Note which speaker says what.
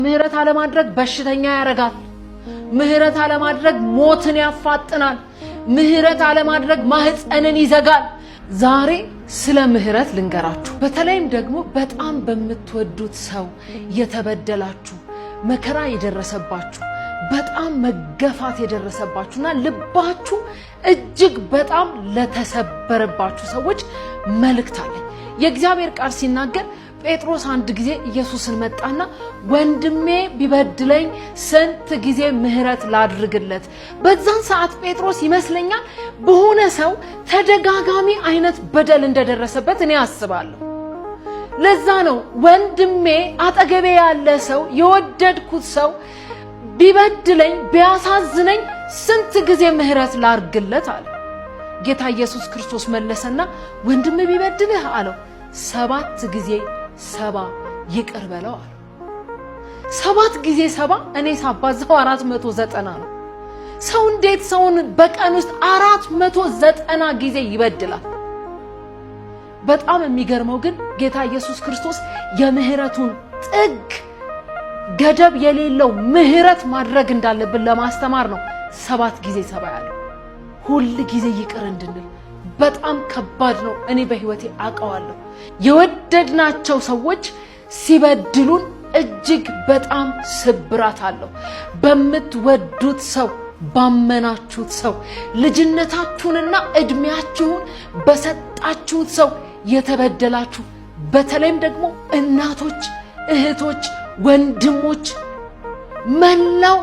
Speaker 1: ምህረት አለማድረግ በሽተኛ ያረጋል። ምህረት አለማድረግ ሞትን ያፋጥናል። ምህረት አለማድረግ ማህፀንን ይዘጋል። ዛሬ ስለ ምህረት ልንገራችሁ። በተለይም ደግሞ በጣም በምትወዱት ሰው የተበደላችሁ መከራ የደረሰባችሁ በጣም መገፋት የደረሰባችሁና ልባችሁ እጅግ በጣም ለተሰበረባችሁ ሰዎች መልእክት አለኝ። የእግዚአብሔር ቃል ሲናገር ጴጥሮስ አንድ ጊዜ ኢየሱስን መጣና ወንድሜ ቢበድለኝ ስንት ጊዜ ምህረት ላድርግለት? በዛን ሰዓት ጴጥሮስ ይመስለኛል በሆነ ሰው ተደጋጋሚ አይነት በደል እንደደረሰበት እኔ አስባለሁ። ለዛ ነው ወንድሜ አጠገቤ ያለ ሰው የወደድኩት ሰው ቢበድለኝ ቢያሳዝነኝ ስንት ጊዜ ምህረት ላድርግለት አለ። ጌታ ኢየሱስ ክርስቶስ መለሰና ወንድሜ ቢበድልህ አለው 7 ጊዜ 70 ይቅር በለው አለ። 7 ጊዜ 70 እኔ ሳባዛው 490 ነው። ሰው እንዴት ሰውን በቀን ውስጥ 490 ጊዜ ይበድላል? በጣም የሚገርመው ግን ጌታ ኢየሱስ ክርስቶስ የምህረቱን ጥግ ገደብ የሌለው ምህረት ማድረግ እንዳለብን ለማስተማር ነው 7 ጊዜ 70 ያለው። ሁሉ ጊዜ ይቅር እንድንል በጣም ከባድ ነው። እኔ በህይወቴ አውቀዋለሁ። የወደድናቸው ሰዎች ሲበድሉን እጅግ በጣም ስብራት አለው። በምትወዱት ሰው ባመናችሁት ሰው ልጅነታችሁንና እድሜያችሁን በሰጣችሁት ሰው የተበደላችሁ በተለይም ደግሞ እናቶች፣ እህቶች፣ ወንድሞች መላው